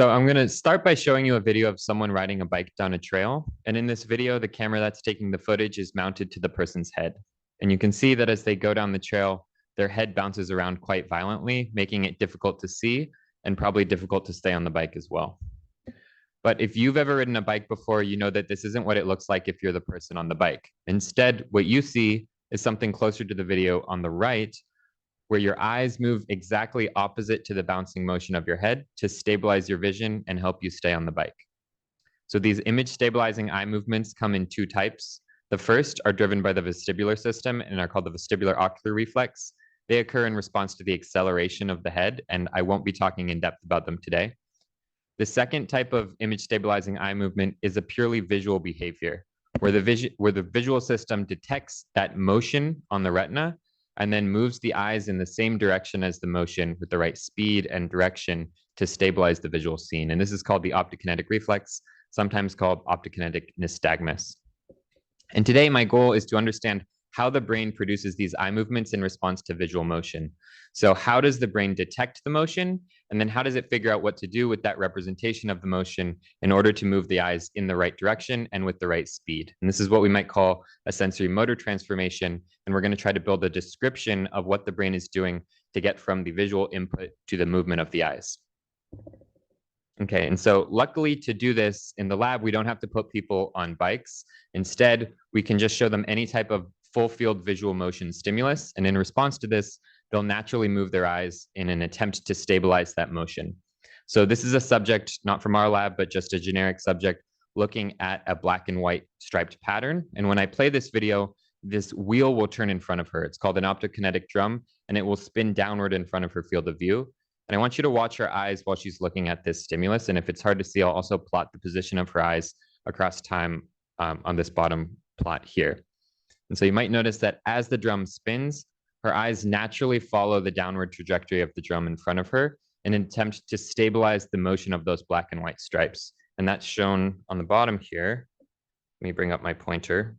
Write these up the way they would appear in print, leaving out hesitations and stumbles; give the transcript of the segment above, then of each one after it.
So I'm going to start by showing you a video of someone riding a bike down a trail. And in this video, the camera that's taking the footage is mounted to the person's head. And you can see that as they go down the trail, their head bounces around quite violently, making it difficult to see and probably difficult to stay on the bike as well. But if you've ever ridden a bike before, you know that this isn't what it looks like if you're the person on the bike. Instead, what you see is something closer to the video on the right, where your eyes move exactly opposite to the bouncing motion of your head to stabilize your vision and help you stay on the bike. So these image stabilizing eye movements come in two types. The first are driven by the vestibular system and are called the vestibular ocular reflex. They occur in response to the acceleration of the head, and I won't be talking in depth about them today. The second type of image stabilizing eye movement is a purely visual behavior, where the visual system detects that motion on the retina and then moves the eyes in the same direction as the motion with the right speed and direction to stabilize the visual scene. And this is called the optokinetic reflex, sometimes called optokinetic nystagmus. And today, my goal is to understand how the brain produces these eye movements in response to visual motion. So how does the brain detect the motion? And then how does it figure out what to do with that representation of the motion in order to move the eyes in the right direction and with the right speed? And this is what we might call a sensory motor transformation. And we're going to try to build a description of what the brain is doing to get from the visual input to the movement of the eyes. Okay, and so luckily to do this in the lab, we don't have to put people on bikes. Instead, we can just show them any type of full field visual motion stimulus. And in response to this, they'll naturally move their eyes in an attempt to stabilize that motion. So this is a subject, not from our lab, but just a generic subject looking at a black and white striped pattern. And when I play this video, this wheel will turn in front of her. It's called an optokinetic drum, and it will spin downward in front of her field of view. And I want you to watch her eyes while she's looking at this stimulus. And if it's hard to see, I'll also plot the position of her eyes across time on this bottom plot here. And so you might notice that as the drum spins, her eyes naturally follow the downward trajectory of the drum in front of her in an attempt to stabilize the motion of those black and white stripes. And that's shown on the bottom here. Let me bring up my pointer.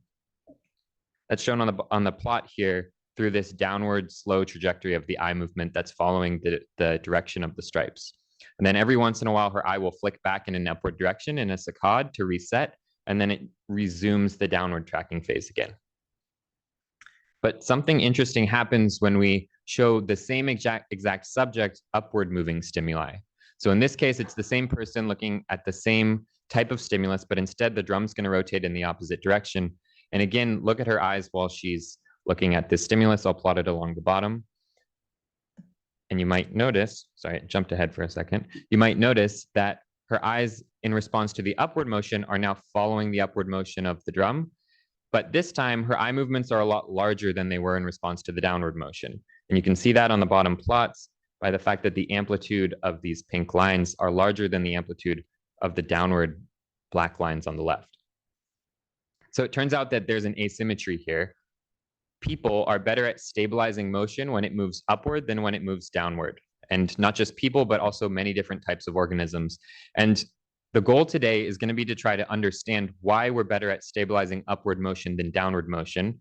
That's shown on the plot here through this downward slow trajectory of the eye movement that's following the direction of the stripes. And then every once in a while, her eye will flick back in an upward direction in a saccade to reset, and then it resumes the downward tracking phase again. But something interesting happens when we show the same exact subject upward moving stimuli. So in this case, it's the same person looking at the same type of stimulus, but instead the drum's going to rotate in the opposite direction. And again, look at her eyes while she's looking at this stimulus. I'll plot it along the bottom. And you might notice, sorry, I jumped ahead for a second. You might notice that her eyes in response to the upward motion are now following the upward motion of the drum. But this time, her eye movements are a lot larger than they were in response to the downward motion. And you can see that on the bottom plots by the fact that the amplitude of these pink lines are larger than the amplitude of the downward black lines on the left. So it turns out that there's an asymmetry here. People are better at stabilizing motion when it moves upward than when it moves downward. And not just people, but also many different types of organisms. And the goal today is going to be to try to understand why we're better at stabilizing upward motion than downward motion.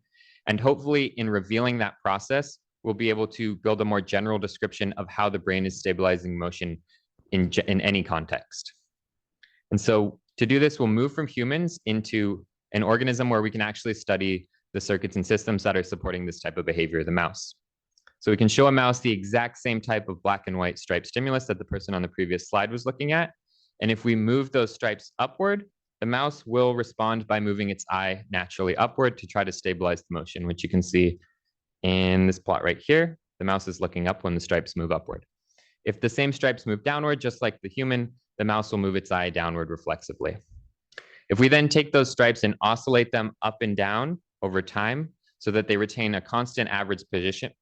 And hopefully in revealing that process, we'll be able to build a more general description of how the brain is stabilizing motion in any context. And so to do this, we'll move from humans into an organism where we can actually study the circuits and systems that are supporting this type of behavior, the mouse. So we can show a mouse the exact same type of black and white striped stimulus that the person on the previous slide was looking at. And if we move those stripes upward, the mouse will respond by moving its eye naturally upward to try to stabilize the motion, which you can see in this plot right here. The mouse is looking up when the stripes move upward. If the same stripes move downward, just like the human, the mouse will move its eye downward reflexively. If we then take those stripes and oscillate them up and down over time so that they retain a constant average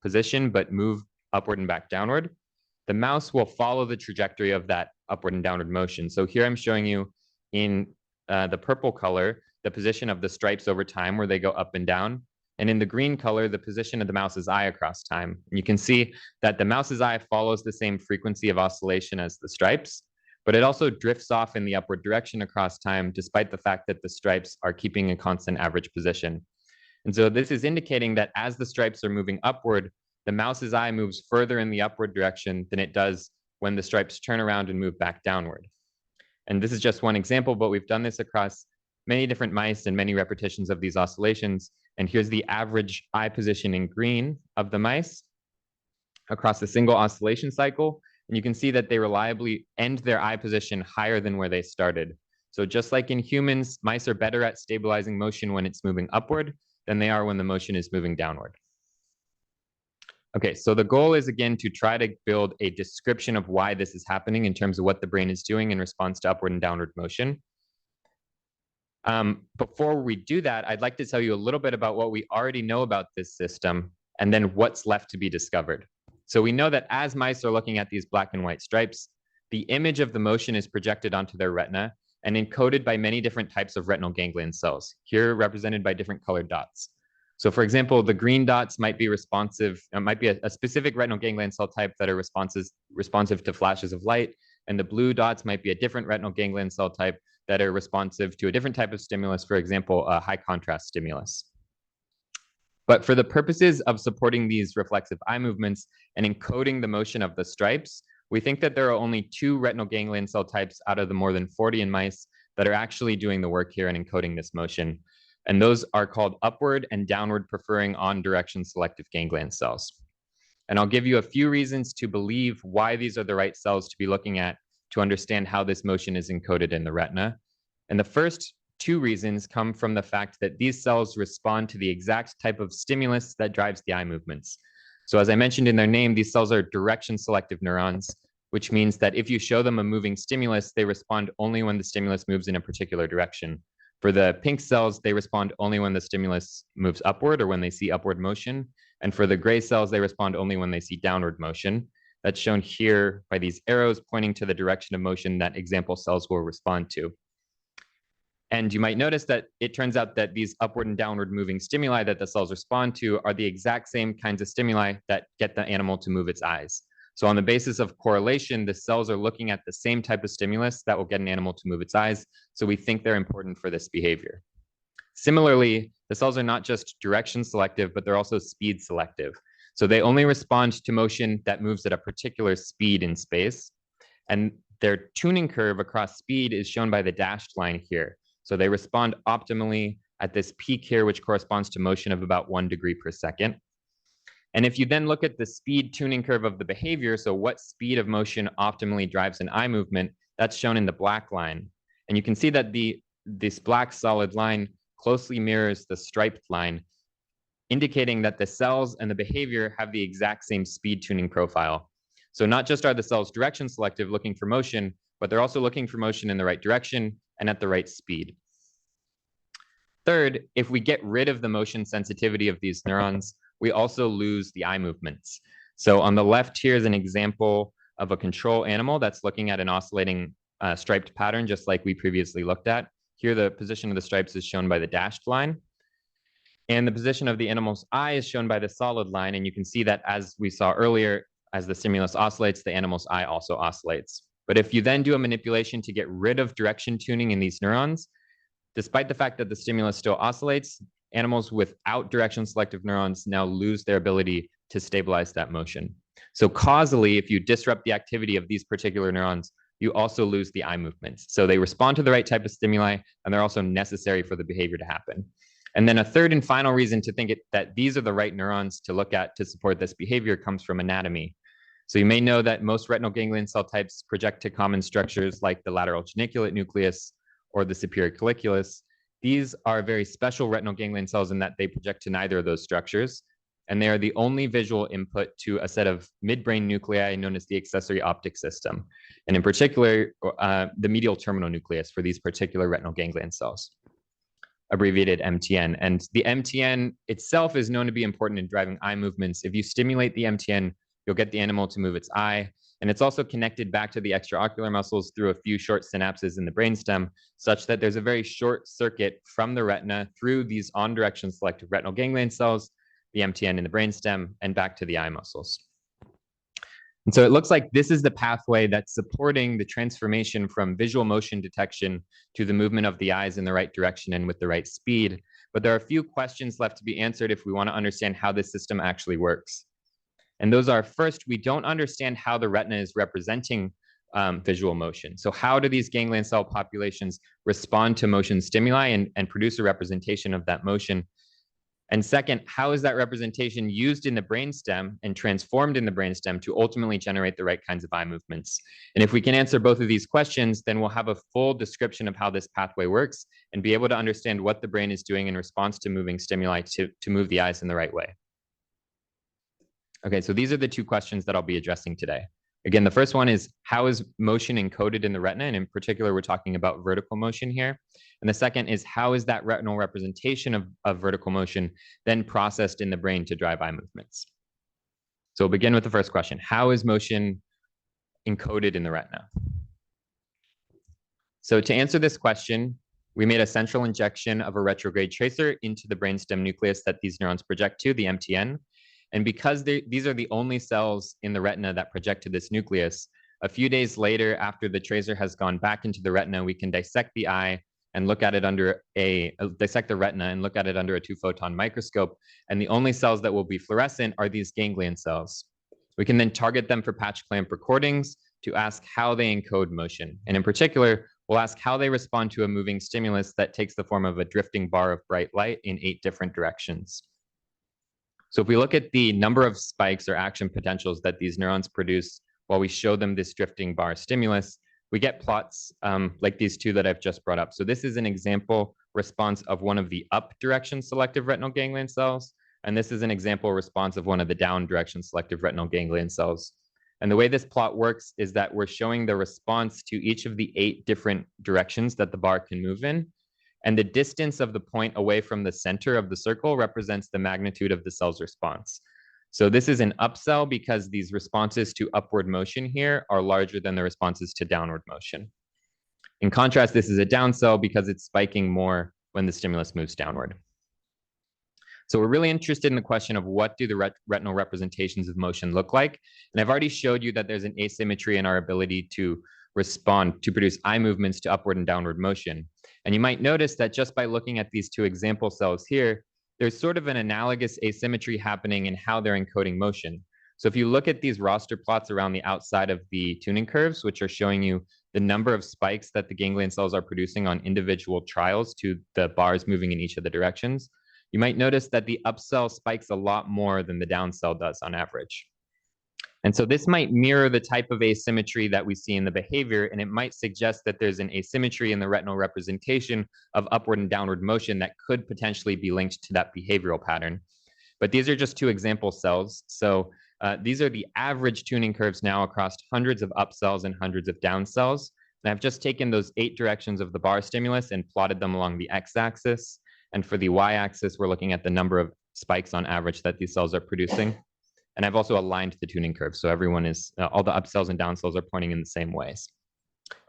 position but move upward and back downward, the mouse will follow the trajectory of that upward and downward motion. So here I'm showing you in the purple color, the position of the stripes over time where they go up and down. And in the green color, the position of the mouse's eye across time. And you can see that the mouse's eye follows the same frequency of oscillation as the stripes, but it also drifts off in the upward direction across time, despite the fact that the stripes are keeping a constant average position. And so this is indicating that as the stripes are moving upward, the mouse's eye moves further in the upward direction than it does when the stripes turn around and move back downward. And this is just one example, but we've done this across many different mice and many repetitions of these oscillations. And here's the average eye position in green of the mice across a single oscillation cycle. And you can see that they reliably end their eye position higher than where they started. So just like in humans, mice are better at stabilizing motion when it's moving upward than they are when the motion is moving downward. Okay, so the goal is again to try to build a description of why this is happening in terms of what the brain is doing in response to upward and downward motion. Before we do that, I'd like to tell you a little bit about what we already know about this system and then what's left to be discovered. So we know that as mice are looking at these black and white stripes, the image of the motion is projected onto their retina and encoded by many different types of retinal ganglion cells, here represented by different colored dots. So for example, the green dots might be responsive, might be a specific retinal ganglion cell type that are responsive to flashes of light, and the blue dots might be a different retinal ganglion cell type that are responsive to a different type of stimulus, for example, a high contrast stimulus. But for the purposes of supporting these reflexive eye movements and encoding the motion of the stripes, we think that there are only 2 retinal ganglion cell types out of the more than 40 in mice that are actually doing the work here and encoding this motion. And those are called upward and downward preferring on direction selective ganglion cells. And I'll give you a few reasons to believe why these are the right cells to be looking at to understand how this motion is encoded in the retina. And the first 2 reasons come from the fact that these cells respond to the exact type of stimulus that drives the eye movements. So as I mentioned in their name, these cells are direction selective neurons, which means that if you show them a moving stimulus, they respond only when the stimulus moves in a particular direction. For the pink cells, they respond only when the stimulus moves upward or when they see upward motion. And for the gray cells, they respond only when they see downward motion. That's shown here by these arrows pointing to the direction of motion that example cells will respond to. And you might notice that it turns out that these upward and downward moving stimuli that the cells respond to are the exact same kinds of stimuli that get the animal to move its eyes. So on the basis of correlation, the cells are looking at the same type of stimulus that will get an animal to move its eyes. So we think they're important for this behavior. Similarly, the cells are not just direction selective, but they're also speed selective. So they only respond to motion that moves at a particular speed in space. And their tuning curve across speed is shown by the dashed line here. So they respond optimally at this peak here, which corresponds to motion of about 1 degree per second. And if you then look at the speed tuning curve of the behavior, so what speed of motion optimally drives an eye movement, that's shown in the black line. And you can see that this black solid line closely mirrors the striped line, indicating that the cells and the behavior have the exact same speed tuning profile. So not just are the cells direction selective looking for motion, but they're also looking for motion in the right direction and at the right speed. Third, if we get rid of the motion sensitivity of these neurons, we also lose the eye movements. So on the left here is an example of a control animal that's looking at an oscillating striped pattern, just like we previously looked at. Here, the position of the stripes is shown by the dashed line. And the position of the animal's eye is shown by the solid line. And you can see that as we saw earlier, as the stimulus oscillates, the animal's eye also oscillates. But if you then do a manipulation to get rid of direction tuning in these neurons, despite the fact that the stimulus still oscillates, animals without direction selective neurons now lose their ability to stabilize that motion. So causally, if you disrupt the activity of these particular neurons, you also lose the eye movements. So they respond to the right type of stimuli, and they're also necessary for the behavior to happen. And then a third and final reason to think that these are the right neurons to look at to support this behavior comes from anatomy. So you may know that most retinal ganglion cell types project to common structures like the lateral geniculate nucleus or the superior colliculus. These are very special retinal ganglion cells in that they project to neither of those structures. And they are the only visual input to a set of midbrain nuclei known as the accessory optic system. And in particular, the medial terminal nucleus for these particular retinal ganglion cells, abbreviated MTN. And the MTN itself is known to be important in driving eye movements. If you stimulate the MTN, you'll get the animal to move its eye. And it's also connected back to the extraocular muscles through a few short synapses in the brainstem, such that there's a very short circuit from the retina through these on-direction selective retinal ganglion cells, the MTN in the brainstem, and back to the eye muscles. And so it looks like this is the pathway that's supporting the transformation from visual motion detection to the movement of the eyes in the right direction and with the right speed. But there are a few questions left to be answered if we want to understand how this system actually works. And those are, first, we don't understand how the retina is representing visual motion. So how do these ganglion cell populations respond to motion stimuli and produce a representation of that motion? And second, how is that representation used in the brainstem and transformed in the brainstem to ultimately generate the right kinds of eye movements? And if we can answer both of these questions, then we'll have a full description of how this pathway works and be able to understand what the brain is doing in response to moving stimuli to move the eyes in the right way. Okay, so these are the two questions that I'll be addressing today. Again, the first one is, how is motion encoded in the retina? And in particular, we're talking about vertical motion here. And the second is, how is that retinal representation of vertical motion then processed in the brain to drive eye movements? So we'll begin with the first question. How is motion encoded in the retina? So to answer this question, we made a central injection of a retrograde tracer into the brainstem nucleus that these neurons project to, the MTN. And because these are the only cells in the retina that project to this nucleus, a few days later, after the tracer has gone back into the retina, we can dissect the eye and look at it under dissect the retina and look at it under a 2-photon microscope. And the only cells that will be fluorescent are these ganglion cells. We can then target them for patch clamp recordings to ask how they encode motion. And in particular, we'll ask how they respond to a moving stimulus that takes the form of a drifting bar of bright light in 8 different directions. So if we look at the number of spikes or action potentials that these neurons produce while we show them this drifting bar stimulus, we get plots like these two that I've just brought up. So this is an example response of one of the up direction selective retinal ganglion cells. And this is an example response of one of the down direction selective retinal ganglion cells. And the way this plot works is that we're showing the response to each of the 8 different directions that the bar can move in. And the distance of the point away from the center of the circle represents the magnitude of the cell's response. So this is an up cell because these responses to upward motion here are larger than the responses to downward motion. In contrast, this is a down cell because it's spiking more when the stimulus moves downward. So we're really interested in the question of what do the retinal representations of motion look like? And I've already showed you that there's an asymmetry in our ability to respond to produce eye movements to upward and downward motion. And you might notice that just by looking at these 2 example cells here, there's sort of an analogous asymmetry happening in how they're encoding motion. So if you look at these raster plots around the outside of the tuning curves, which are showing you the number of spikes that the ganglion cells are producing on individual trials to the bars moving in each of the directions, you might notice that the up cell spikes a lot more than the down cell does on average. And so this might mirror the type of asymmetry that we see in the behavior, and it might suggest that there's an asymmetry in the retinal representation of upward and downward motion that could potentially be linked to that behavioral pattern. But these are just 2 example cells. So these are the average tuning curves now across hundreds of up cells and hundreds of down cells. And I've just taken those 8 directions of the bar stimulus and plotted them along the x-axis. And for the y-axis, we're looking at the number of spikes on average that these cells are producing. And I've also aligned the tuning curve. So everyone is, all the up cells and down cells are pointing in the same ways.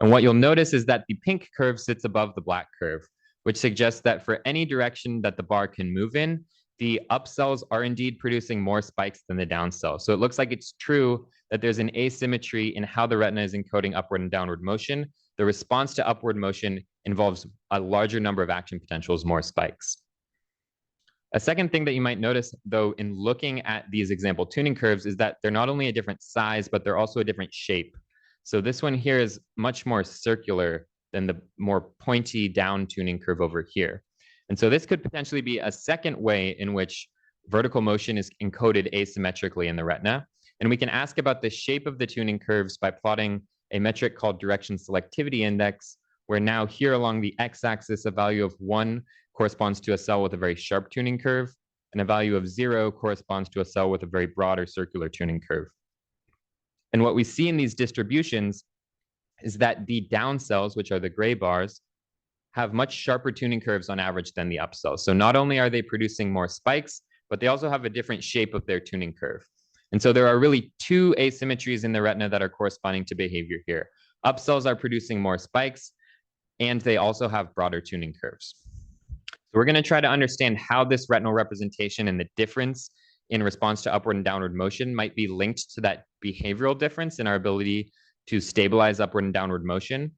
And what you'll notice is that the pink curve sits above the black curve, which suggests that for any direction that the bar can move in, the up cells are indeed producing more spikes than the down cells. So it looks like it's true that there's an asymmetry in how the retina is encoding upward and downward motion. The response to upward motion involves a larger number of action potentials, more spikes. A second thing that you might notice, though, in looking at these example tuning curves is that they're not only a different size, but they're also a different shape. So this one here is much more circular than the more pointy down tuning curve over here. And so this could potentially be a second way in which vertical motion is encoded asymmetrically in the retina. And we can ask about the shape of the tuning curves by plotting a metric called direction selectivity index, where now here along the x-axis, a value of 1 corresponds to a cell with a very sharp tuning curve, and a value of 0 corresponds to a cell with a very broader circular tuning curve. And what we see in these distributions is that the down cells, which are the gray bars, have much sharper tuning curves on average than the up cells. So not only are they producing more spikes, but they also have a different shape of their tuning curve. And so there are really 2 asymmetries in the retina that are corresponding to behavior here. Up cells are producing more spikes, and they also have broader tuning curves. So we're going to try to understand how this retinal representation and the difference in response to upward and downward motion might be linked to that behavioral difference in our ability to stabilize upward and downward motion.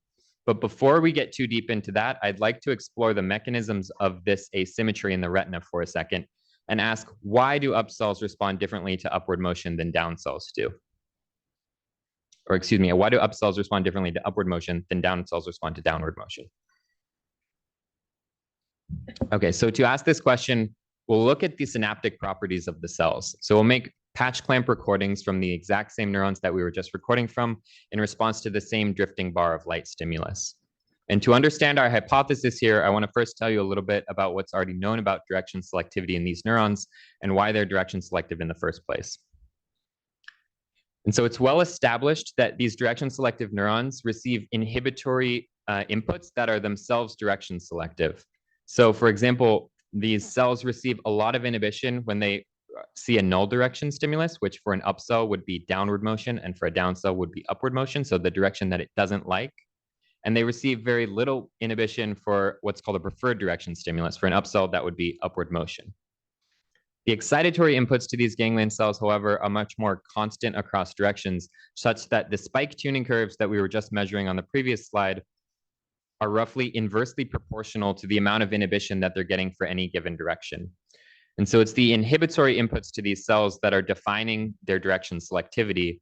But before we get too deep into that, I'd like to explore the mechanisms of this asymmetry in the retina for a second and ask, why do up cells respond differently to upward motion than down cells do? or excuse me, why do up cells respond differently to upward motion than down cells respond to downward motion? Okay, so to ask this question, we'll look at the synaptic properties of the cells. So we'll make patch clamp recordings from the exact same neurons that we were just recording from in response to the same drifting bar of light stimulus. And to understand our hypothesis here, I want to first tell you a little bit about what's already known about direction selectivity in these neurons and why they're direction selective in the first place. And so it's well established that these direction selective neurons receive inhibitory inputs that are themselves direction selective. So for example, these cells receive a lot of inhibition when they see a null direction stimulus, which for an up cell would be downward motion and for a down cell would be upward motion, so the direction that it doesn't like. And they receive very little inhibition for what's called a preferred direction stimulus. For an up cell, that would be upward motion. The excitatory inputs to these ganglion cells, however, are much more constant across directions, such that the spike tuning curves that we were just measuring on the previous slide are roughly inversely proportional to the amount of inhibition that they're getting for any given direction. And so it's the inhibitory inputs to these cells that are defining their direction selectivity.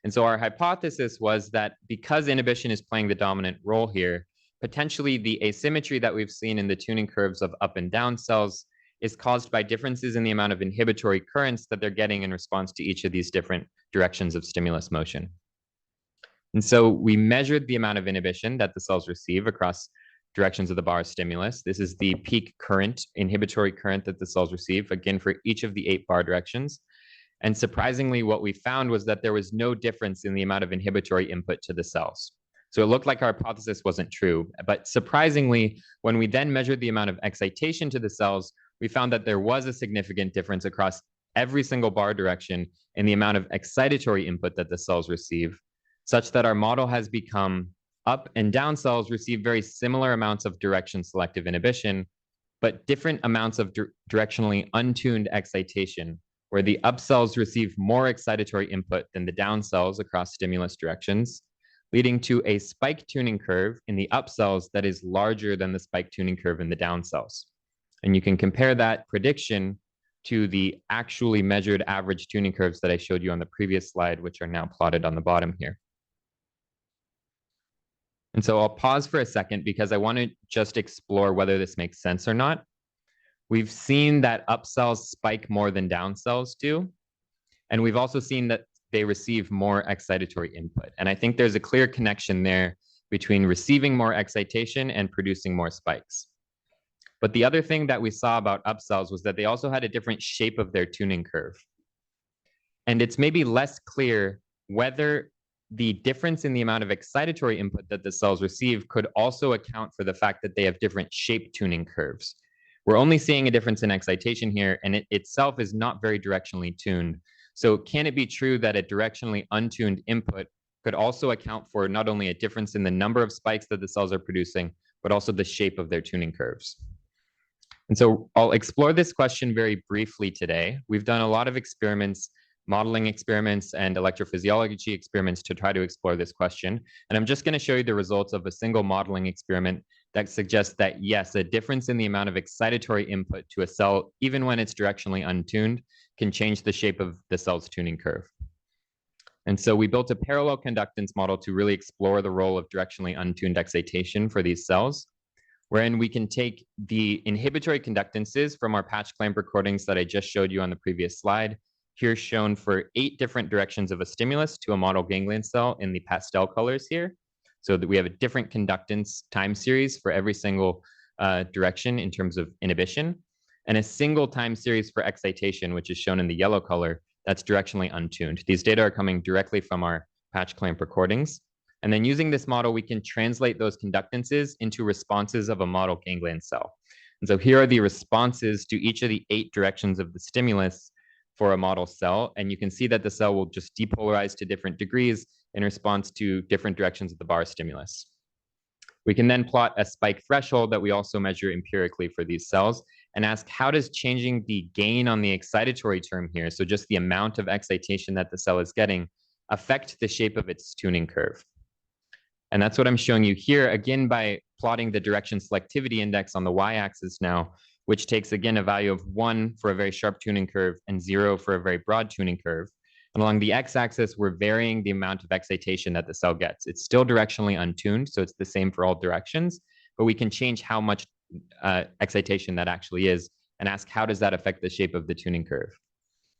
And so our hypothesis was that because inhibition is playing the dominant role here, potentially the asymmetry that we've seen in the tuning curves of up and down cells is caused by differences in the amount of inhibitory currents that they're getting in response to each of these different directions of stimulus motion. And so we measured the amount of inhibition that the cells receive across directions of the bar stimulus. This is the peak current, inhibitory current that the cells receive, again, for each of the 8 bar directions. And surprisingly, what we found was that there was no difference in the amount of inhibitory input to the cells. So it looked like our hypothesis wasn't true. But surprisingly, when we then measured the amount of excitation to the cells, we found that there was a significant difference across every single bar direction in the amount of excitatory input that the cells receive, such that our model has become up and down cells receive very similar amounts of direction selective inhibition, but different amounts of directionally untuned excitation, where the up cells receive more excitatory input than the down cells across stimulus directions, leading to a spike tuning curve in the up cells that is larger than the spike tuning curve in the down cells. And you can compare that prediction to the actually measured average tuning curves that I showed you on the previous slide, which are now plotted on the bottom here. And so I'll pause for a second because I want to just explore whether this makes sense or not. We've seen that up cells spike more than down cells do. And we've also seen that they receive more excitatory input. And I think there's a clear connection there between receiving more excitation and producing more spikes. But the other thing that we saw about up cells was that they also had a different shape of their tuning curve. And it's maybe less clear whether the difference in the amount of excitatory input that the cells receive could also account for the fact that they have different shape tuning curves. We're only seeing a difference in excitation here, and it itself is not very directionally tuned. So can it be true that a directionally untuned input could also account for not only a difference in the number of spikes that the cells are producing, but also the shape of their tuning curves? And so I'll explore this question very briefly today. We've done a lot of experiments, modeling experiments and electrophysiology experiments to try to explore this question. And I'm just going to show you the results of a single modeling experiment that suggests that, yes, a difference in the amount of excitatory input to a cell, even when it's directionally untuned, can change the shape of the cell's tuning curve. And so we built a parallel conductance model to really explore the role of directionally untuned excitation for these cells, wherein we can take the inhibitory conductances from our patch clamp recordings that I just showed you on the previous slide, here shown for 8 different directions of a stimulus to a model ganglion cell in the pastel colors here, so that we have a different conductance time series for every single direction in terms of inhibition, and a single time series for excitation, which is shown in the yellow color, that's directionally untuned. These data are coming directly from our patch clamp recordings. And then using this model, we can translate those conductances into responses of a model ganglion cell. And so here are the responses to each of the 8 directions of the stimulus for a model cell. And you can see that the cell will just depolarize to different degrees in response to different directions of the bar stimulus. We can then plot a spike threshold that we also measure empirically for these cells and ask, how does changing the gain on the excitatory term here, so just the amount of excitation that the cell is getting, affect the shape of its tuning curve? And that's what I'm showing you here, again, by plotting the direction selectivity index on the y-axis now, which takes, again, a value of 1 for a very sharp tuning curve and 0 for a very broad tuning curve. And along the x-axis, we're varying the amount of excitation that the cell gets. It's still directionally untuned, so it's the same for all directions, but we can change how much excitation that actually is and ask how does that affect the shape of the tuning curve.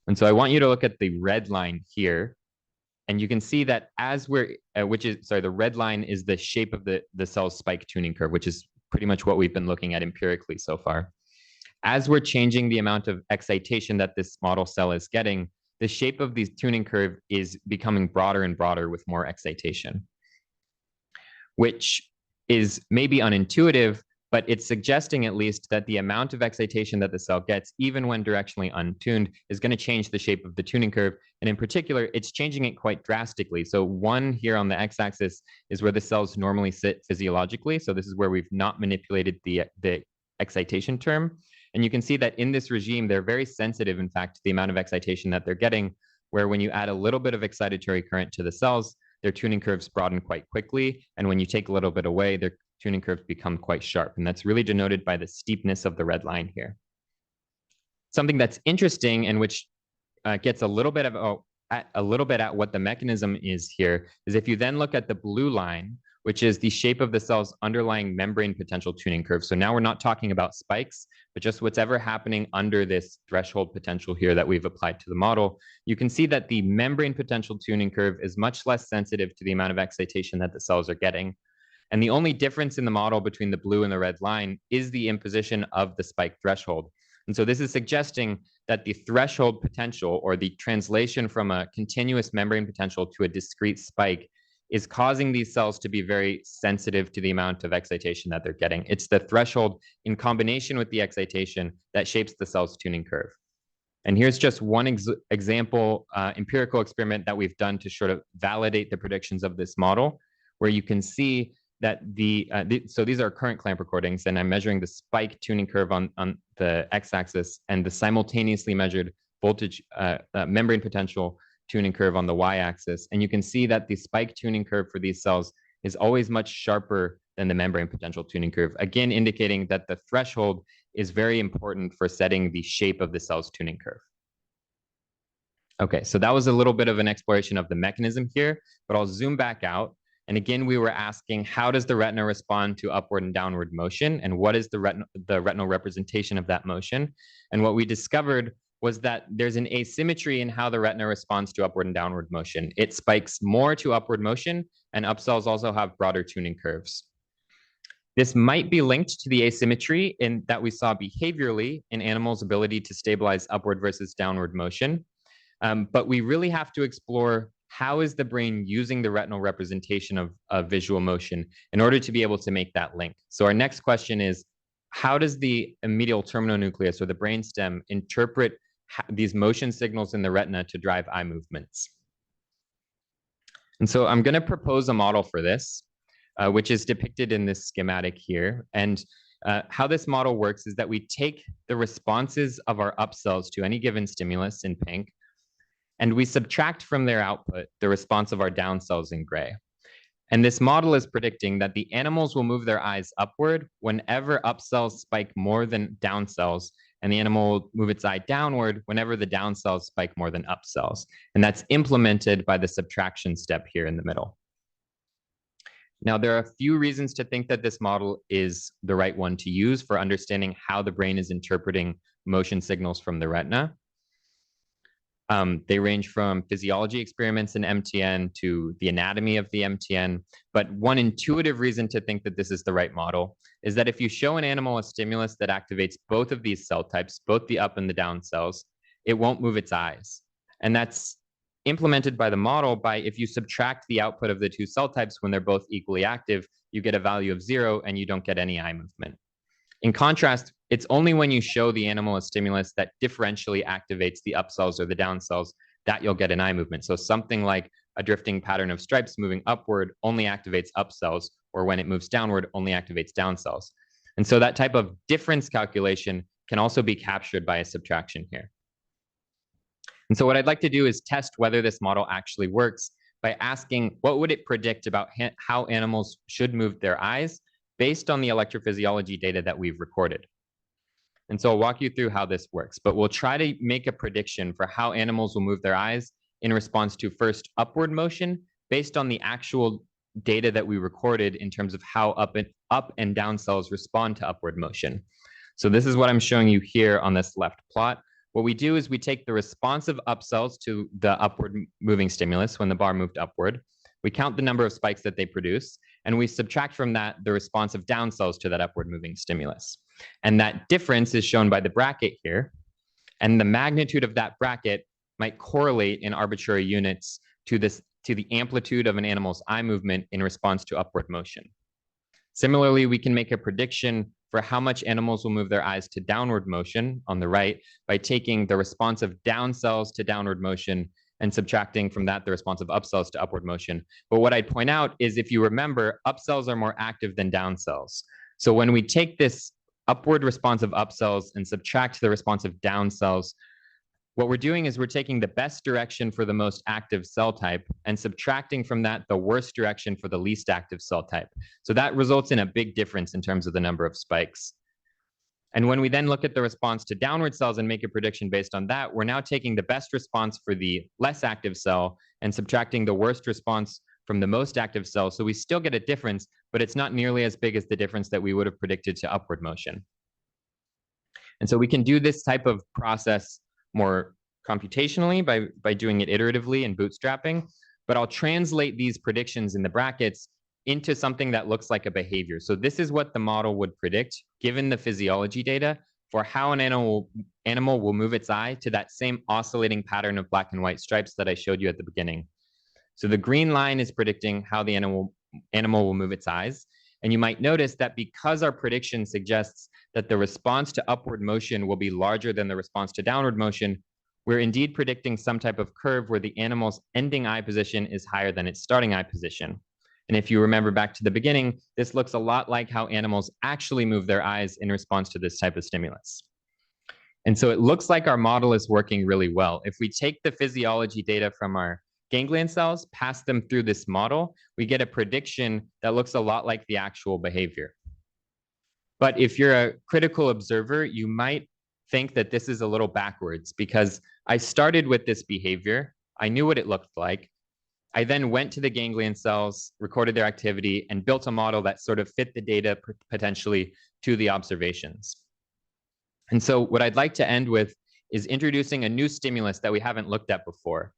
And so I want you to look at the red line here, and you can see that as we're, the red line is the shape of the cell's spike tuning curve, which is pretty much what we've been looking at empirically so far. As we're changing the amount of excitation that this model cell is getting, the shape of the tuning curve is becoming broader and broader with more excitation, which is maybe unintuitive, but it's suggesting at least that the amount of excitation that the cell gets, even when directionally untuned, is going to change the shape of the tuning curve. And in particular, it's changing it quite drastically. So 1 here on the x-axis is where the cells normally sit physiologically. So this is where we've not manipulated the excitation term. And you can see that in this regime, they're very sensitive, in fact, to the amount of excitation that they're getting, where when you add a little bit of excitatory current to the cells, their tuning curves broaden quite quickly. And when you take a little bit away, their tuning curves become quite sharp. And that's really denoted by the steepness of the red line here. Something that's interesting and which gets a little bit at what the mechanism is here is if you then look at the blue line, which is the shape of the cell's underlying membrane potential tuning curve. So now we're not talking about spikes, but just what's ever happening under this threshold potential here that we've applied to the model. You can see that the membrane potential tuning curve is much less sensitive to the amount of excitation that the cells are getting. And the only difference in the model between the blue and the red line is the imposition of the spike threshold. And so this is suggesting that the threshold potential, or the translation from a continuous membrane potential to a discrete spike, is causing these cells to be very sensitive to the amount of excitation that they're getting. It's the threshold in combination with the excitation that shapes the cell's tuning curve. And here's just one example empirical experiment that we've done to sort of validate the predictions of this model, where you can see that so these are current clamp recordings, and I'm measuring the spike tuning curve on the x-axis and the simultaneously measured voltage membrane potential tuning curve on the y-axis. And you can see that the spike tuning curve for these cells is always much sharper than the membrane potential tuning curve, again indicating that the threshold is very important for setting the shape of the cell's tuning curve. Okay, so that was a little bit of an exploration of the mechanism here, but I'll zoom back out. And again, we were asking, how does the retina respond to upward and downward motion? And what is the retinal representation of that motion? And what we discovered was that there's an asymmetry in how the retina responds to upward and downward motion. It spikes more to upward motion, and up cells also have broader tuning curves. This might be linked to the asymmetry in that we saw behaviorally in animals' ability to stabilize upward versus downward motion. But we really have to explore how is the brain using the retinal representation of visual motion in order to be able to make that link. So our next question is, how does the medial terminonucleus, or the brainstem, interpret these motion signals in the retina to drive eye movements? And so I'm going to propose a model for this, which is depicted in this schematic here. And how this model works is that we take the responses of our up cells to any given stimulus in pink, and we subtract from their output the response of our down cells in gray. And this model is predicting that the animals will move their eyes upward whenever up cells spike more than down cells, and the animal will move its eye downward whenever the down cells spike more than up cells. And that's implemented by the subtraction step here in the middle. Now, there are a few reasons to think that this model is the right one to use for understanding how the brain is interpreting motion signals from the retina. They range from physiology experiments in MTN to the anatomy of the MTN. But one intuitive reason to think that this is the right model is that if you show an animal a stimulus that activates both of these cell types, both the up and the down cells, it won't move its eyes. And that's implemented by the model by, if you subtract the output of the two cell types when they're both equally active, you get a value of 0 and you don't get any eye movement. In contrast, it's only when you show the animal a stimulus that differentially activates the up cells or the down cells that you'll get an eye movement. So something like a drifting pattern of stripes moving upward only activates up cells, or when it moves downward only activates down cells. And so that type of difference calculation can also be captured by a subtraction here. And so what I'd like to do is test whether this model actually works by asking, what would it predict about how animals should move their eyes based on the electrophysiology data that we've recorded? And so I'll walk you through how this works, but we'll try to make a prediction for how animals will move their eyes in response to first upward motion based on the actual data that we recorded in terms of how up and down cells respond to upward motion. So this is what I'm showing you here on this left plot. What we do is we take the response of up cells to the upward moving stimulus when the bar moved upward. We count the number of spikes that they produce, and we subtract from that the response of down cells to that upward moving stimulus. And that difference is shown by the bracket here. And the magnitude of that bracket might correlate in arbitrary units to the amplitude of an animal's eye movement in response to upward motion. Similarly, we can make a prediction for how much animals will move their eyes to downward motion on the right by taking the response of down cells to downward motion and subtracting from that the response of up cells to upward motion. But what I'd point out is, if you remember, up cells are more active than down cells. So when we take this upward response of up cells and subtract the response of down cells, what we're doing is we're taking the best direction for the most active cell type and subtracting from that the worst direction for the least active cell type. So that results in a big difference in terms of the number of spikes. And when we then look at the response to downward cells and make a prediction based on that, we're now taking the best response for the less active cell and subtracting the worst response from the most active cell. So we still get a difference, but it's not nearly as big as the difference that we would have predicted to upward motion. And so we can do this type of process more computationally by doing it iteratively and bootstrapping, but I'll translate these predictions in the brackets into something that looks like a behavior. So this is what the model would predict, given the physiology data, for how an animal will move its eye to that same oscillating pattern of black and white stripes that I showed you at the beginning. So the green line is predicting how the animal will move its eyes. And you might notice that because our prediction suggests that the response to upward motion will be larger than the response to downward motion, we're indeed predicting some type of curve where the animal's ending eye position is higher than its starting eye position. And if you remember back to the beginning, this looks a lot like how animals actually move their eyes in response to this type of stimulus. And so it looks like our model is working really well. If we take the physiology data from our ganglion cells, pass them through this model, we get a prediction that looks a lot like the actual behavior. But if you're a critical observer, you might think that this is a little backwards, because I started with this behavior. I knew what it looked like. I then went to the ganglion cells, recorded their activity, and built a model that sort of fit the data potentially to the observations. And so what I'd like to end with is introducing a new stimulus that we haven't looked at before.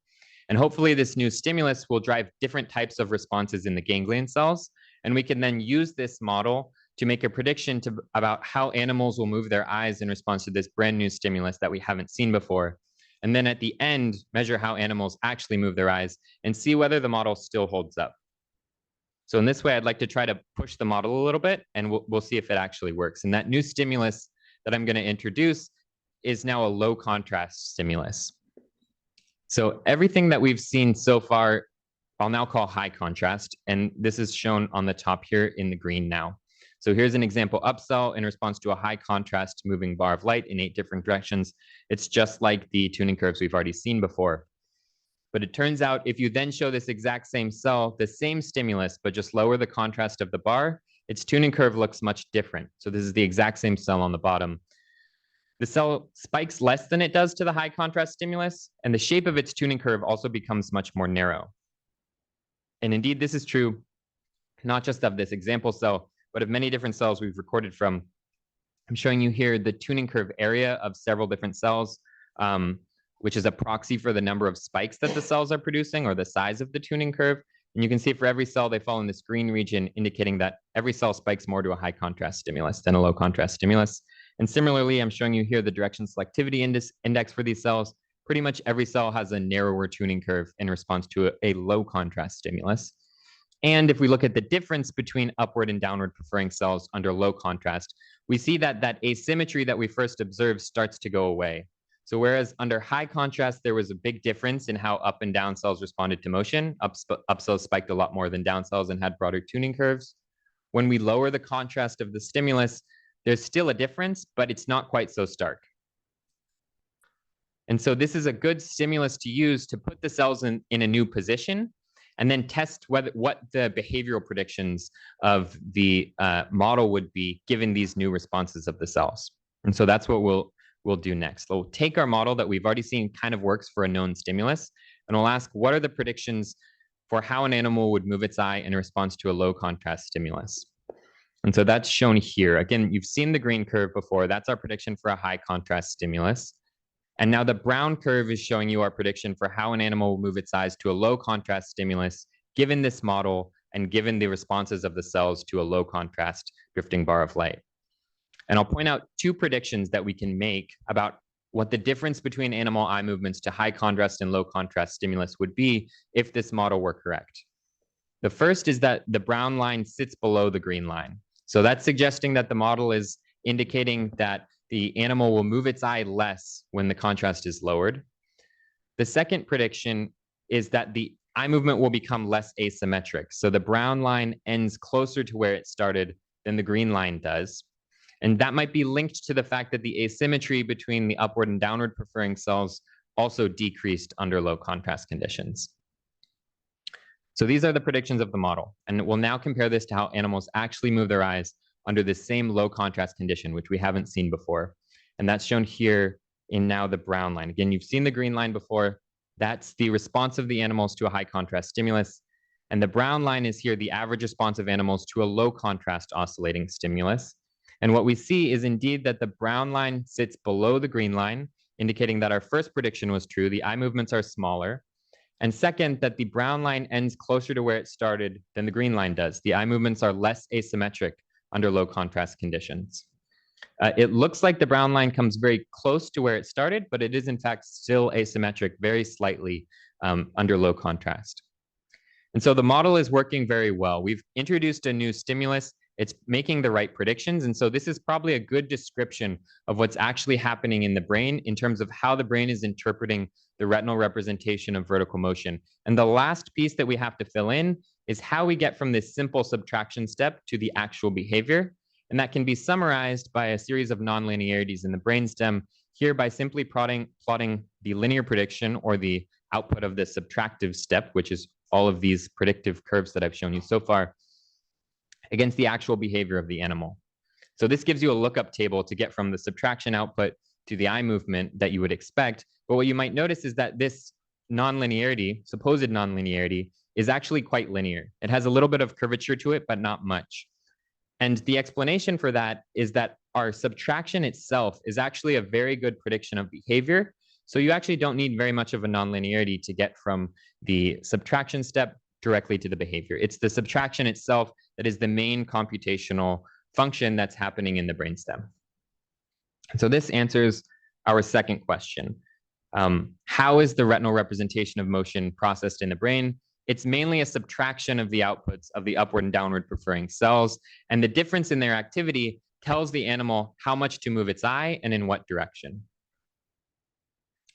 And hopefully this new stimulus will drive different types of responses in the ganglion cells. And we can then use this model to make a prediction about how animals will move their eyes in response to this brand new stimulus that we haven't seen before. And then at the end, measure how animals actually move their eyes and see whether the model still holds up. So in this way, I'd like to try to push the model a little bit, and we'll see if it actually works. And that new stimulus that I'm going to introduce is now a low contrast stimulus. So everything that we've seen so far, I'll now call high contrast. And this is shown on the top here in the green now. So here's an example upcell in response to a high contrast moving bar of light in 8 different directions. It's just like the tuning curves we've already seen before. But it turns out if you then show this exact same cell, the same stimulus, but just lower the contrast of the bar, its tuning curve looks much different. So this is the exact same cell on the bottom. The cell spikes less than it does to the high contrast stimulus, and the shape of its tuning curve also becomes much more narrow. And indeed, this is true not just of this example cell, but of many different cells we've recorded from. I'm showing you here the tuning curve area of several different cells, which is a proxy for the number of spikes that the cells are producing, or the size of the tuning curve. And you can see for every cell, they fall in this green region, indicating that every cell spikes more to a high contrast stimulus than a low contrast stimulus. And similarly, I'm showing you here the direction selectivity index for these cells. Pretty much every cell has a narrower tuning curve in response to a low contrast stimulus. And if we look at the difference between upward and downward preferring cells under low contrast, we see that that asymmetry that we first observed starts to go away. So whereas under high contrast, there was a big difference in how up and down cells responded to motion, up cells spiked a lot more than down cells and had broader tuning curves. When we lower the contrast of the stimulus, there's still a difference, but it's not quite so stark. And so this is a good stimulus to use to put the cells in a new position, and then test what the behavioral predictions of the model would be given these new responses of the cells. And so that's what we'll do next. We'll take our model that we've already seen kind of works for a known stimulus, And we'll ask, what are the predictions for how an animal would move its eye in response to a low contrast stimulus? And so that's shown here. Again, you've seen the green curve before. That's our prediction for a high contrast stimulus. And now the brown curve is showing you our prediction for how an animal will move its eyes to a low contrast stimulus, given this model and given the responses of the cells to a low contrast drifting bar of light. And I'll point out two predictions that we can make about what the difference between animal eye movements to high contrast and low contrast stimulus would be if this model were correct. The first is that the brown line sits below the green line. So that's suggesting that the model is indicating that the animal will move its eye less when the contrast is lowered. The second prediction is that the eye movement will become less asymmetric. So the brown line ends closer to where it started than the green line does. And that might be linked to the fact that the asymmetry between the upward and downward preferring cells also decreased under low contrast conditions. So these are the predictions of the model. And we'll now compare this to how animals actually move their eyes under the same low contrast condition, which we haven't seen before. And that's shown here in now the brown line. Again, you've seen the green line before. That's the response of the animals to a high contrast stimulus. And the brown line is here the average response of animals to a low contrast oscillating stimulus. And what we see is indeed that the brown line sits below the green line, indicating that our first prediction was true. The eye movements are smaller. And second, that the brown line ends closer to where it started than the green line does. The eye movements are less asymmetric under low contrast conditions. It looks like the brown line comes very close to where it started, but it is in fact still asymmetric very slightly under low contrast. And so the model is working very well. We've introduced a new stimulus. It's making the right predictions. And so this is probably a good description of what's actually happening in the brain in terms of how the brain is interpreting the retinal representation of vertical motion. And the last piece that we have to fill in is how we get from this simple subtraction step to the actual behavior. And that can be summarized by a series of nonlinearities in the brainstem here by simply plotting the linear prediction or the output of the subtractive step, which is all of these predictive curves that I've shown you so far, against the actual behavior of the animal. So this gives you a lookup table to get from the subtraction output to the eye movement that you would expect. But what you might notice is that this nonlinearity, supposed nonlinearity, is actually quite linear. It has a little bit of curvature to it, but not much. And the explanation for that is that our subtraction itself is actually a very good prediction of behavior. So you actually don't need very much of a nonlinearity to get from the subtraction step directly to the behavior. It's the subtraction itself that is the main computational function that's happening in the brainstem. So this answers our second question. How is the retinal representation of motion processed in the brain? It's mainly a subtraction of the outputs of the upward and downward preferring cells, and the difference in their activity tells the animal how much to move its eye and in what direction.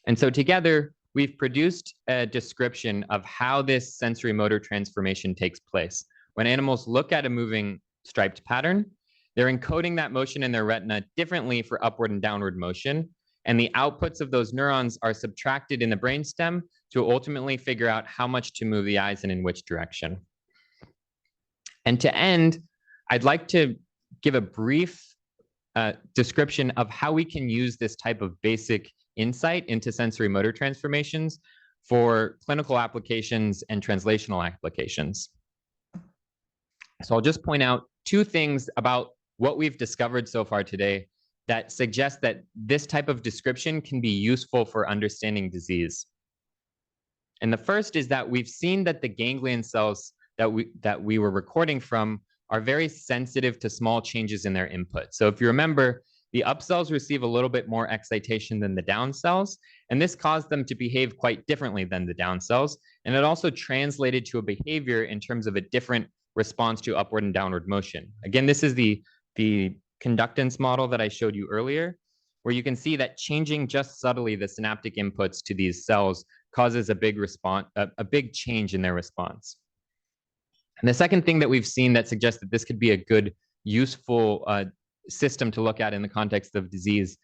And so together, we've produced a description of how this sensory motor transformation takes place. When animals look at a moving striped pattern, they're encoding that motion in their retina differently for upward and downward motion. And the outputs of those neurons are subtracted in the brainstem to ultimately figure out how much to move the eyes and in which direction. And to end, I'd like to give a brief description of how we can use this type of basic insight into sensory motor transformations for clinical applications and translational applications. So I'll just point out two things about what we've discovered so far today that suggest that this type of description can be useful for understanding disease. And the first is that we've seen that the ganglion cells that we were recording from are very sensitive to small changes in their input. So if you remember, the up cells receive a little bit more excitation than the down cells, and this caused them to behave quite differently than the down cells. And it also translated to a behavior in terms of a different response to upward and downward motion. Again, this is the conductance model that I showed you earlier, where you can see that changing just subtly the synaptic inputs to these cells causes a big response, a big change in their response. And the second thing that we've seen that suggests that this could be a good, useful system to look at in the context of disease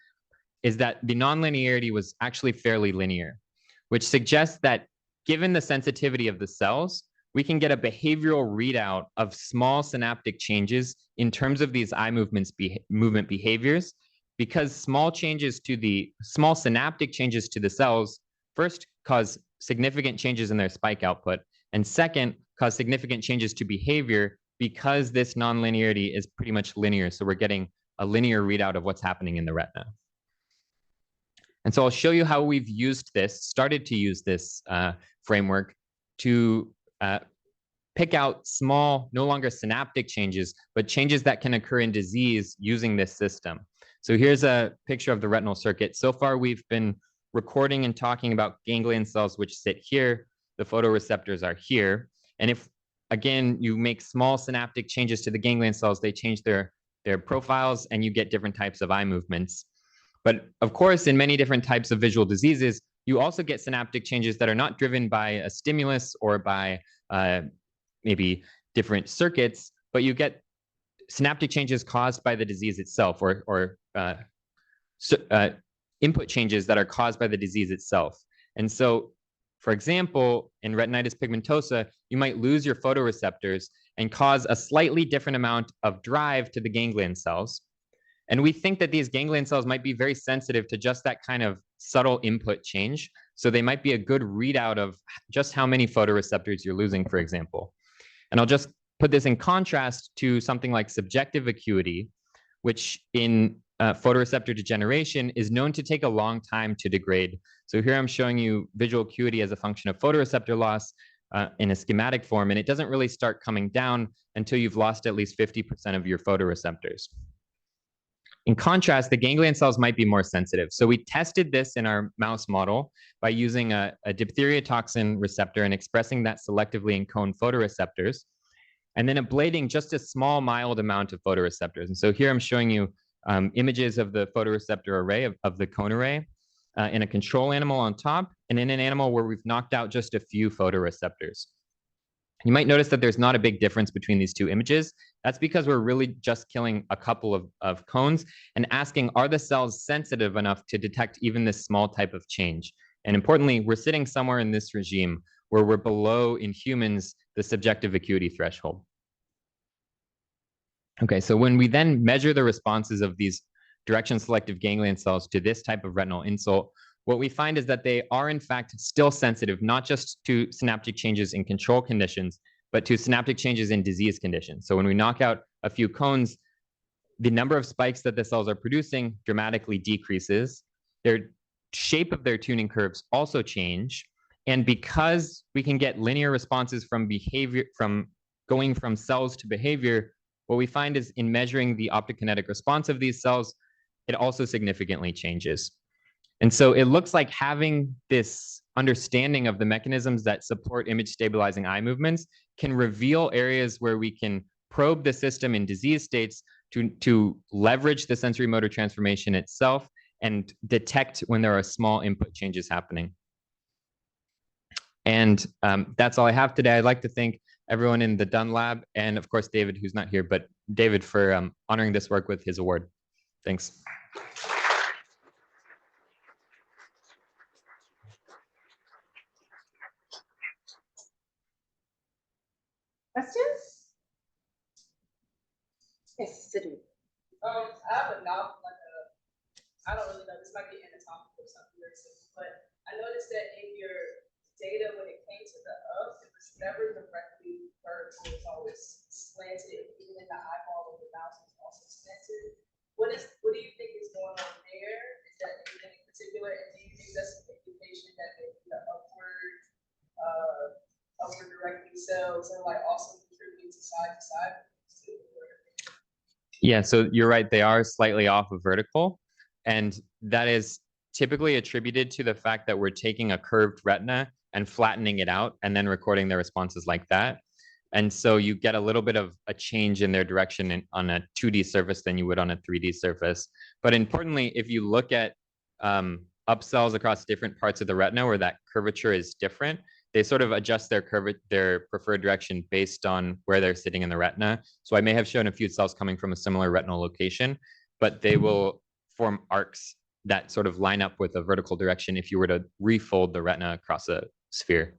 is that the nonlinearity was actually fairly linear, which suggests that given the sensitivity of the cells, we can get a behavioral readout of small synaptic changes in terms of these eye movement behaviors, because small synaptic changes to the cells first cause significant changes in their spike output, and second, cause significant changes to behavior because this nonlinearity is pretty much linear. So we're getting a linear readout of what's happening in the retina. And so I'll show you how we've started to use this framework to pick out small, no longer synaptic changes, but changes that can occur in disease using this system. So here's a picture of the retinal circuit. So far, we've been recording and talking about ganglion cells, which sit here. The photoreceptors are here. And if, again, you make small synaptic changes to the ganglion cells, they change their profiles and you get different types of eye movements. But of course, in many different types of visual diseases, you also get synaptic changes that are not driven by a stimulus or by maybe different circuits, but you get synaptic changes caused by the disease itself, or input changes that are caused by the disease itself. And so, for example, in retinitis pigmentosa, you might lose your photoreceptors and cause a slightly different amount of drive to the ganglion cells. And we think that these ganglion cells might be very sensitive to just that kind of subtle input change. So they might be a good readout of just how many photoreceptors you're losing, for example. And I'll just put this in contrast to something like subjective acuity, which in photoreceptor degeneration is known to take a long time to degrade. So here I'm showing you visual acuity as a function of photoreceptor loss in a schematic form, and it doesn't really start coming down until you've lost at least 50% of your photoreceptors. In contrast, the ganglion cells might be more sensitive. So we tested this in our mouse model by using a diphtheria toxin receptor and expressing that selectively in cone photoreceptors, and then ablating just a small, mild amount of photoreceptors. And so here I'm showing you images of the photoreceptor array of the cone array in a control animal on top, and in an animal where we've knocked out just a few photoreceptors. You might notice that there's not a big difference between these two images. That's because we're really just killing a couple of cones and asking, are the cells sensitive enough to detect even this small type of change? And importantly, we're sitting somewhere in this regime where we're below, in humans, the subjective acuity threshold. Okay, so when we then measure the responses of these direction-selective ganglion cells to this type of retinal insult, what we find is that they are in fact still sensitive, not just to synaptic changes in control conditions, but to synaptic changes in disease conditions. So when we knock out a few cones, the number of spikes that the cells are producing dramatically decreases. Their shape of their tuning curves also change. And because we can get linear responses from behavior, from going from cells to behavior, what we find is in measuring the optokinetic response of these cells, it also significantly changes. And so it looks like having this understanding of the mechanisms that support image stabilizing eye movements can reveal areas where we can probe the system in disease states to leverage the sensory motor transformation itself and detect when there are small input changes happening. And that's all I have today. I'd like to thank everyone in the Dunn Lab and of course, David, who's not here, but David for honoring this work with his award. Thanks. Questions? Yes, Sydney. I have a novel, I don't really know, this might be anatomical or something very simple, but I noticed that in your data, when it came to the up, it was never directly vertical, it was always slanted, even in the eyeball of the mouse was also slanted. What do you think is going on there? Is that anything in particular? And do you think that's an indication that maybe the upward directing cells and like also contribute to side? Yeah, so you're right, they are slightly off of vertical. And that is typically attributed to the fact that we're taking a curved retina and flattening it out and then recording their responses like that. And so you get a little bit of a change in their direction on a 2D surface than you would on a 3D surface. But importantly, if you look at upsells across different parts of the retina where that curvature is different, they sort of adjust their preferred direction based on where they're sitting in the retina. So I may have shown a few cells coming from a similar retinal location, but they will form arcs that sort of line up with a vertical direction if you were to refold the retina across a sphere.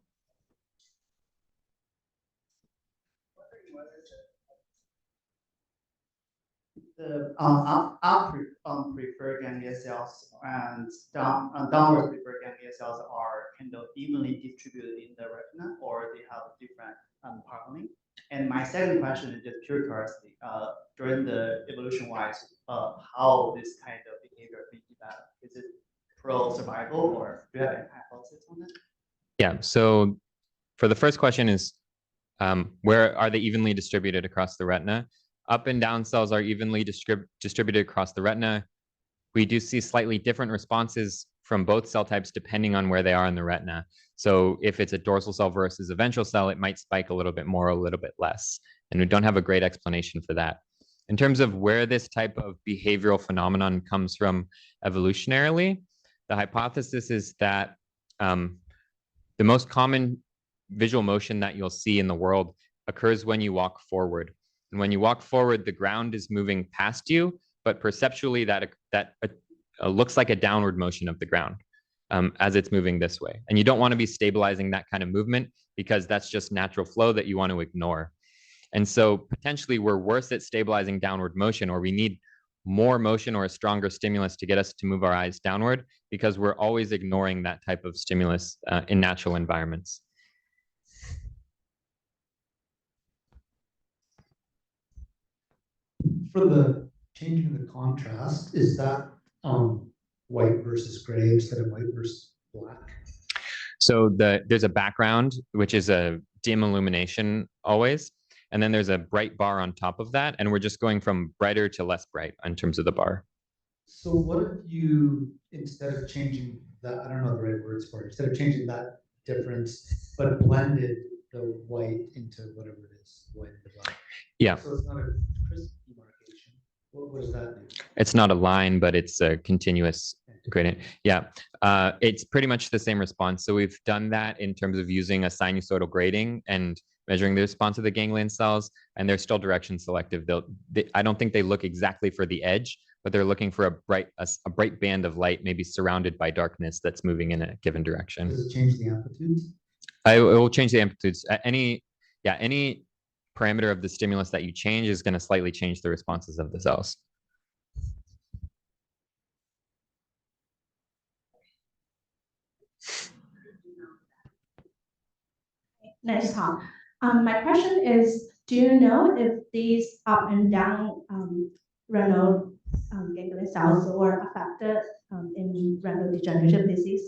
prefer ganglia cells and downward prefer ganglia cells are kind of evenly distributed in the retina, or they have different partnering. And my second question is just pure curiosity. During the evolution-wise, how this kind of behavior being developed? Is it pro-survival, or do you have any hypothesis on that? Yeah. So for the first question is, where are they evenly distributed across the retina? Up and down cells are evenly distributed across the retina. We do see slightly different responses from both cell types depending on where they are in the retina. So if it's a dorsal cell versus a ventral cell, it might spike a little bit more, a little bit less. And we don't have a great explanation for that. In terms of where this type of behavioral phenomenon comes from evolutionarily, the hypothesis is that the most common visual motion that you'll see in the world occurs when you walk forward. And when you walk forward, the ground is moving past you, but perceptually that looks like a downward motion of the ground as it's moving this way. And you don't want to be stabilizing that kind of movement because that's just natural flow that you want to ignore. And so potentially we're worse at stabilizing downward motion, or we need more motion or a stronger stimulus to get us to move our eyes downward because we're always ignoring that type of stimulus in natural environments. For the changing the contrast, is that white versus gray instead of white versus black? So there's a background, which is a dim illumination always. And then there's a bright bar on top of that. And we're just going from brighter to less bright in terms of the bar. So what if you, instead of changing that, I don't know the right words for it, instead of changing that difference, but blended the white into whatever it is, white and black? Yeah. So it's not a crisp demarcation. What does that do? It's not a line, but it's a continuous gradient. Yeah, it's pretty much the same response. So we've done that in terms of using a sinusoidal grading and measuring the response of the ganglion cells, and they're still direction selective. I don't think they look exactly for the edge, but they're looking for a bright band of light, maybe surrounded by darkness that's moving in a given direction. Does it change the amplitudes? It will change the amplitudes. Any parameter of the stimulus that you change is going to slightly change the responses of the cells. Nice talk. My question is, do you know if these up and down retinal ganglion cells were affected in retinal degenerative disease?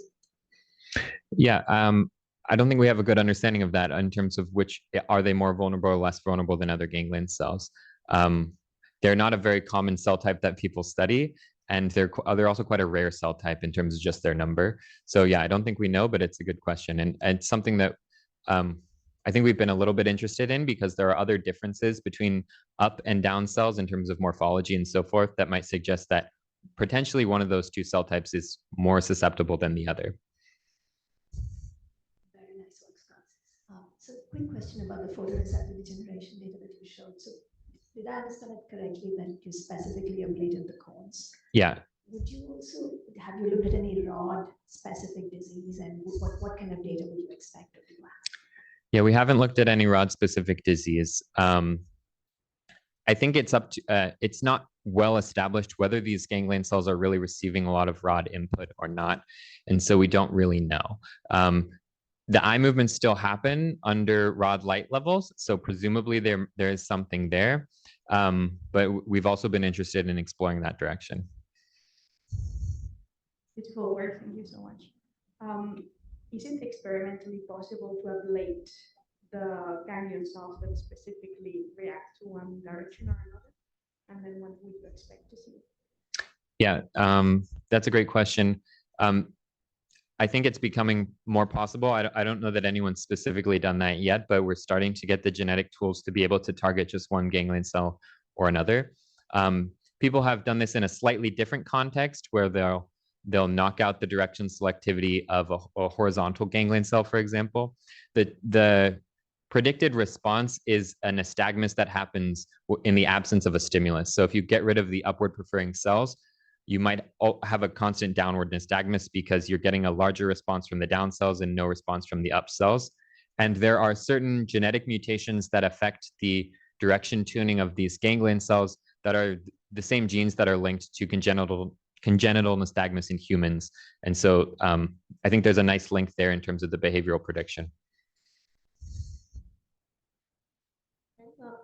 Yeah, I don't think we have a good understanding of that in terms of which are they more vulnerable or less vulnerable than other ganglion cells. They're not a very common cell type that people study, and they're also quite a rare cell type in terms of just their number. So yeah, I don't think we know, but it's a good question, and it's something that I think we've been a little bit interested in because there are other differences between up and down cells in terms of morphology and so forth that might suggest that potentially one of those two cell types is more susceptible than the other. Very nice work, Scott. So quick question about the photoreceptor degeneration data that you showed. So did I understand it correctly that you specifically ablated the cones? Yeah. Would you also, have you looked at any rod specific disease, and what kind of data would you expect of that? Yeah, we haven't looked at any rod-specific disease. I think it's up to, it's not well established whether these ganglion cells are really receiving a lot of rod input or not. And so we don't really know. The eye movements still happen under rod light levels. So presumably there is something there. But we've also been interested in exploring that direction. Beautiful work, thank you so much. Is it experimentally possible to ablate the ganglion cells that specifically react to one direction or another? And then what would you expect to see? Yeah, that's a great question. I think it's becoming more possible. I don't know that anyone's specifically done that yet, but we're starting to get the genetic tools to be able to target just one ganglion cell or another. People have done this in a slightly different context where they'll knock out the direction selectivity of a horizontal ganglion cell, for example. The predicted response is a nystagmus that happens in the absence of a stimulus. So if you get rid of the upward preferring cells, you might have a constant downward nystagmus because you're getting a larger response from the down cells and no response from the up cells. And there are certain genetic mutations that affect the direction tuning of these ganglion cells that are the same genes that are linked to congenital nystagmus in humans. And so I think there's a nice link there in terms of the behavioral prediction.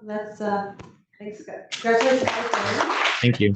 Let's, thanks, guys. Congratulations. Thank you.